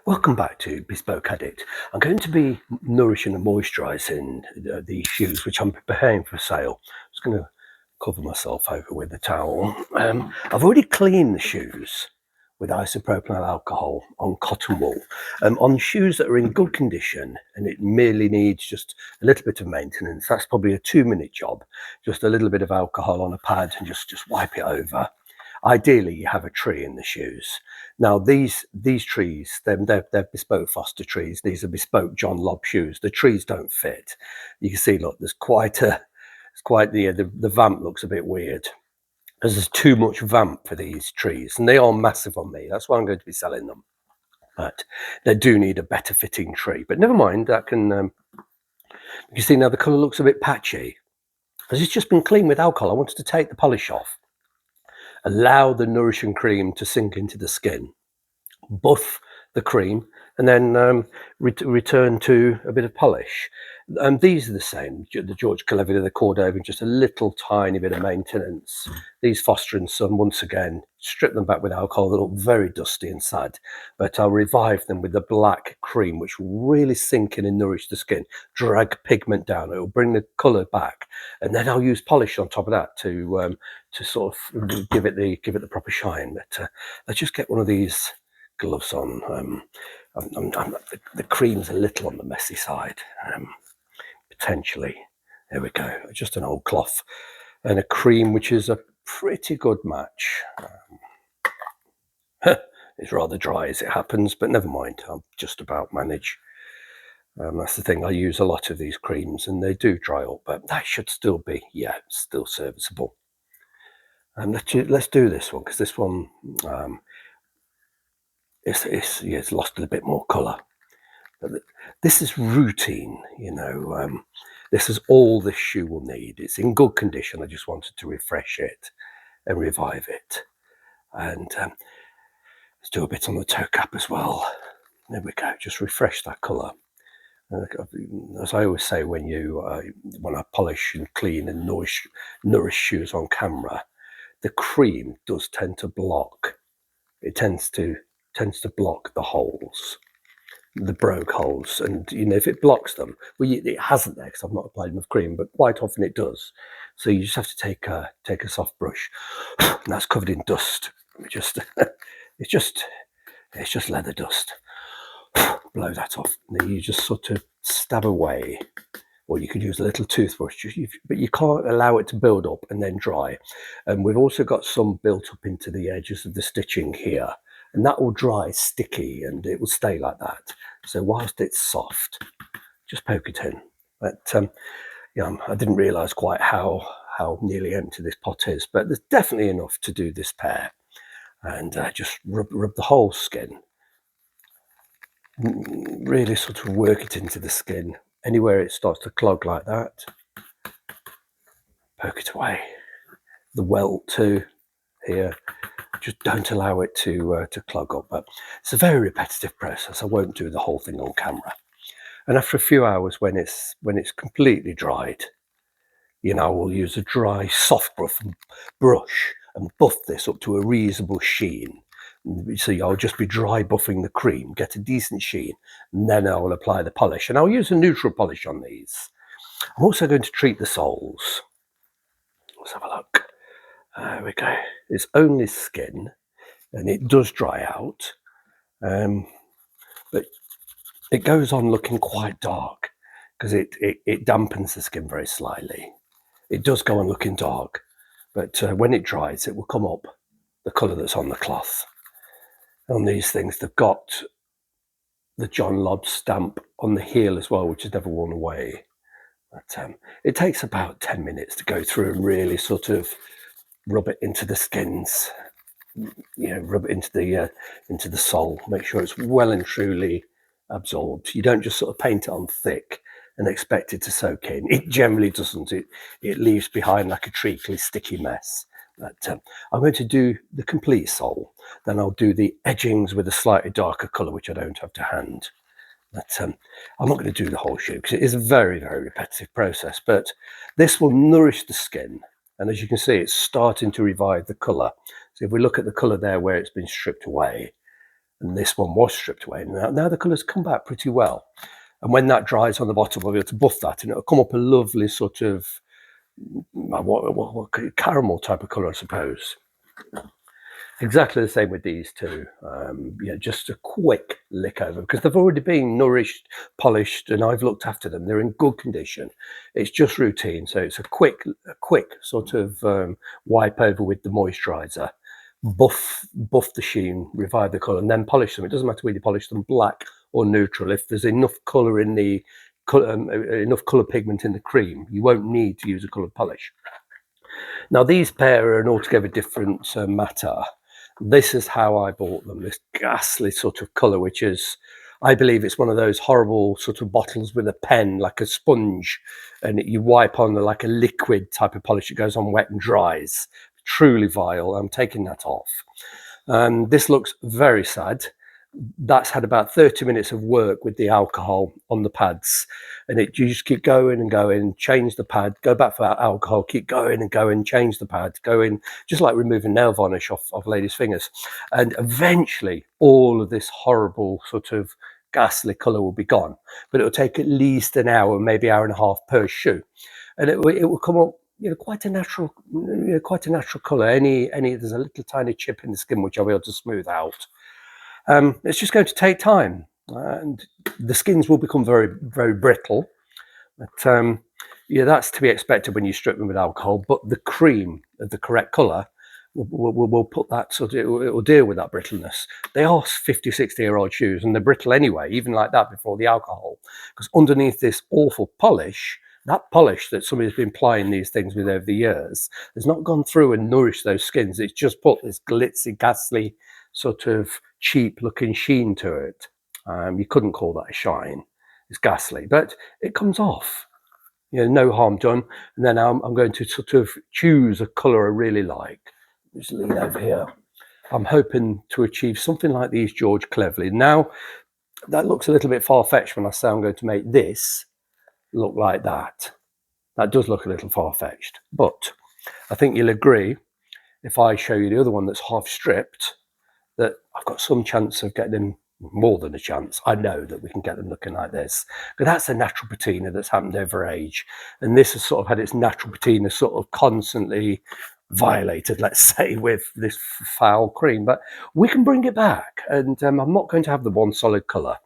Welcome back to Bespoke Addict. I'm going to be nourishing and moisturising these shoes, which I'm preparing for sale. I'm just going to cover myself over with a towel. I've already cleaned the shoes with isopropyl alcohol on cotton wool. On shoes that are in good condition and it merely needs just a little bit of maintenance, that's probably a 2-minute job. Just a little bit of alcohol on a pad and just wipe it over. Ideally, you have a tree in the shoes. Now, these trees, they're bespoke Foster trees. These are bespoke John Lobb shoes. The trees don't fit. You can see, look, the vamp looks a bit weird because there's too much vamp for these trees, and they are massive on me. That's why I'm going to be selling them. But they do need a better fitting tree. But never mind, that can. You see now the colour looks a bit patchy. As it's just been cleaned with alcohol, I wanted to take the polish off. Allow the nourishing cream to sink into the skin, buff the cream, and then return to a bit of polish. These are the same, the George Calevia, the Cordova, just a little tiny bit of maintenance. These Foster and Son, once again, strip them back with alcohol. They look very dusty and sad, but I'll revive them with the black cream, which will really sink in and nourish the skin, drag pigment down. It will bring the colour back, and then I'll use polish on top of that to sort of give it the proper shine. But let's just get one of these gloves on. The cream's a little on the messy side, potentially. There we go. Just an old cloth and a cream, which is a pretty good match. It's rather dry as it happens, but never mind. I'll just about manage. That's the thing. I use a lot of these creams, and they do dry up, but that should still be, still serviceable. And let's do this one, because this one it's lost a bit more colour. But this is routine, this is all this shoe will need. It's in good condition. I just wanted to refresh it and revive it. And let's do a bit on the toe cap as well. There we go. Just refresh that colour. As I always say, when I polish and clean and nourish shoes on camera, the cream does tend to block. It tends to block the holes, the broke holes, and if it blocks them, well, it hasn't there because I've not applied enough cream, but quite often it does. So you just have to take a soft brush, and that's covered in dust. It's just leather dust. Blow that off. And then you just sort of stab away, or you could use a little toothbrush, but you can't allow it to build up and then dry. And we've also got some built up into the edges of the stitching here, and that will dry sticky and it will stay like that. So whilst it's soft, just poke it in. But I didn't realise quite how nearly empty this pot is, but there's definitely enough to do this pair. And just rub the whole skin. Really sort of work it into the skin. Anywhere it starts to clog like that, poke it away. The welt too, here. Just don't allow it to clog up. But it's a very repetitive process. I won't do the whole thing on camera. And after a few hours, when it's completely dried, we'll use a dry, soft brush and buff this up to a reasonable sheen. So I'll just be dry buffing the cream, get a decent sheen, and then I will apply the polish. And I'll use a neutral polish on these. I'm also going to treat the soles. Let's have a look. There we go. It's only skin, and it does dry out, but it goes on looking quite dark because it dampens the skin very slightly. It does go on looking dark, but when it dries, it will come up the colour that's on the cloth. On these things, they've got the John Lobb stamp on the heel as well, which is never worn away. But it takes about 10 minutes to go through and really sort of rub it into the skins, rub it into the sole, make sure it's well and truly absorbed. You don't just sort of paint it on thick and expect it to soak in. It generally doesn't. It leaves behind like a treacly, sticky mess. But I'm going to do the complete sole. Then I'll do the edgings with a slightly darker colour, which I don't have to hand. But I'm not going to do the whole shoe because it is a very, very repetitive process. But this will nourish the skin. And as you can see, it's starting to revive the colour. So if we look at the colour there where it's been stripped away, and this one was stripped away. Now the colours come back pretty well. And when that dries on the bottom, we'll be able to buff that, and it'll come up a lovely sort of what caramel type of colour, I suppose. Exactly the same with these two. Just a quick lick over, because they've already been nourished, polished, and I've looked after them. They're in good condition. It's just routine, so it's a quick sort of wipe over with the moisturiser, buff the sheen, revive the colour, and then polish them. It doesn't matter whether you polish them black or neutral. If there's enough colour in the enough colour pigment in the cream, you won't need to use a coloured polish. Now these pair are an altogether different matter. This is how I bought them, this ghastly sort of colour, which is, I believe it's one of those horrible sort of bottles with a pen, like a sponge, and you wipe on like a liquid type of polish. It goes on wet and dries. Truly vile. I'm taking that off. This looks very sad. That's had about 30 minutes of work with the alcohol on the pads, and you just keep going and going, change the pad, go back for that alcohol, keep going and going, change the pad, going, just like removing nail varnish off ladies' fingers. And eventually all of this horrible sort of ghastly colour will be gone, but it will take at least an hour, maybe hour and a half per shoe, and it will come up quite a natural colour. There's a little tiny chip in the skin which I'll be able to smooth out. It's just going to take time, and the skins will become very, very brittle. But that's to be expected when you strip them with alcohol. But the cream of the correct colour will put that sort of, it will deal with that brittleness. They are 50, 60-year-old shoes, and they're brittle anyway, even like that before the alcohol, because underneath this awful polish, that polish that somebody's been plying these things with over the years has not gone through and nourished those skins. It's just put this glitzy, ghastly, sort of cheap looking sheen to it. You couldn't call that a shine. It's ghastly, but it comes off. No harm done. And then I'm going to sort of choose a colour I really like. Just lean over here. I'm hoping to achieve something like these George Cleverly. Now, that looks a little bit far-fetched when I say I'm going to make this look like that. That does look a little far-fetched, but I think you'll agree if I show you the other one that's half stripped, that I've got some chance of getting them, more than a chance. I know that we can get them looking like this, but that's a natural patina that's happened over age, and this has sort of had its natural patina sort of constantly violated, let's say, with this foul cream. But we can bring it back, and I'm not going to have the one solid colour.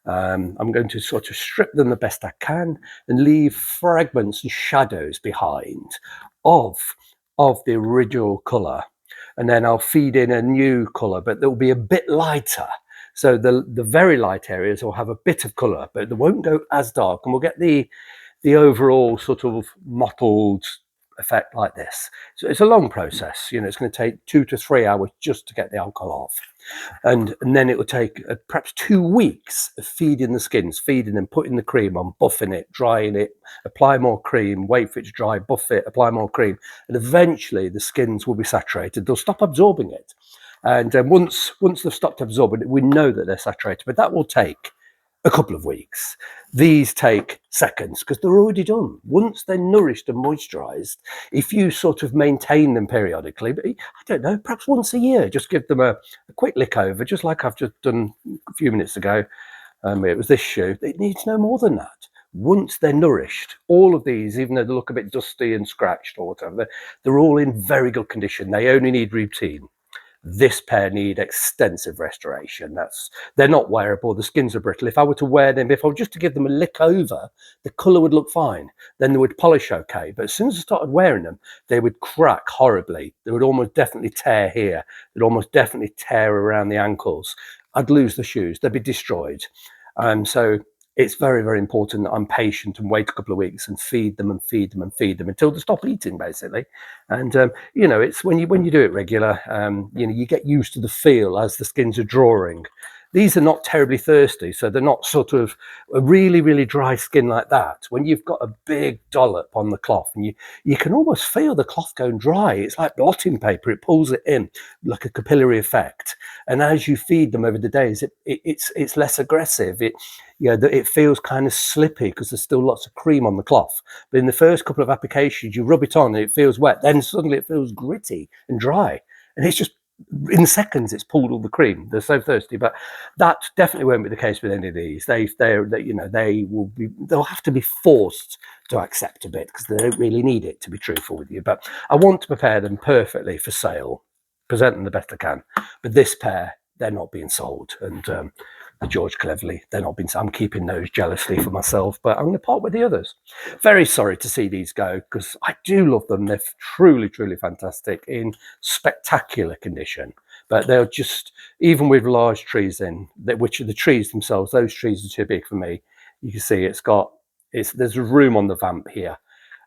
I'm going to sort of strip them the best I can and leave fragments and shadows behind of the original colour, and then I'll feed in a new colour, but they'll be a bit lighter. So the very light areas will have a bit of colour, but they won't go as dark, and we'll get the overall sort of mottled effect like this. So it's a long process. It's going to take 2 to 3 hours just to get the alcohol off, and then it will take perhaps 2 weeks of feeding the skins, feeding them, putting the cream on, buffing it, drying it, apply more cream, wait for it to dry, buff it, apply more cream, and eventually the skins will be saturated. They'll stop absorbing it, and once they've stopped absorbing it, we know that they're saturated, but that will take a couple of weeks. These take seconds because they're already done. Once they're nourished and moisturised, if you sort of maintain them periodically, but I don't know, perhaps once a year, just give them a quick lick over, just like I've just done a few minutes ago. It was this shoe. It needs no more than that. Once they're nourished, all of these, even though they look a bit dusty and scratched or whatever, they're all in very good condition. They only need routine. This pair need extensive restoration. They're not wearable. The skins are brittle. If I were to wear them, if I were just to give them a lick over, the colour would look fine. Then they would polish okay. But as soon as I started wearing them, they would crack horribly. They would almost definitely tear here. They'd almost definitely tear around the ankles. I'd lose the shoes. They'd be destroyed. So it's very, very important that I'm patient and wait a couple of weeks and feed them and feed them and feed them until they stop eating, basically. And it's when you do it regular, you get used to the feel as the skins are drawing. These are not terribly thirsty, so they're not sort of a really, really dry skin like that. When you've got a big dollop on the cloth, and you can almost feel the cloth going dry. It's like blotting paper. It pulls it in like a capillary effect. And as you feed them over the days, it's less aggressive. It feels kind of slippy because there's still lots of cream on the cloth. But in the first couple of applications, you rub it on and it feels wet. Then suddenly it feels gritty and dry. And it's just in seconds it's pulled all the cream. They're so thirsty. But that definitely won't be the case with any of these. They'll have to be forced to accept a bit because they don't really need it, to be truthful with you. But I want to prepare them perfectly for sale, present them the best I can. But this pair, they're not being sold. And the George Cleverley, they're not being sold. I'm keeping those jealously for myself, but I'm going to part with the others. Very sorry to see these go because I do love them. They're truly, truly fantastic in spectacular condition. But they're just, even with large trees in, which are the trees themselves, those trees are too big for me. You can see there's room on the vamp here.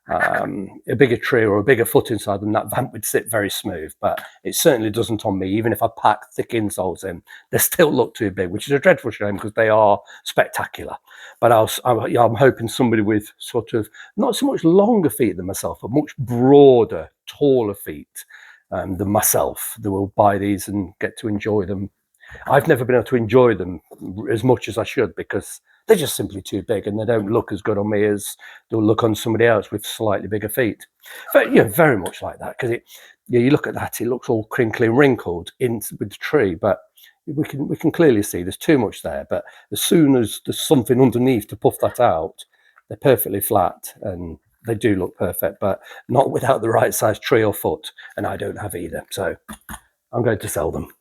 A bigger tree or a bigger foot inside them, that vamp would sit very smooth, but it certainly doesn't on me. Even if I pack thick insoles in, they still look too big, which is a dreadful shame because they are spectacular. But I'm hoping somebody with sort of not so much longer feet than myself, but much broader, taller feet than myself, that will buy these and get to enjoy them. I've never been able to enjoy them as much as I should because they're just simply too big and they don't look as good on me as they'll look on somebody else with slightly bigger feet. But very much like that, because you look at that, it looks all crinkly and wrinkled with the tree, but we can clearly see there's too much there. But as soon as there's something underneath to puff that out, they're perfectly flat and they do look perfect, but not without the right size tree or foot, and I don't have either. So I'm going to sell them.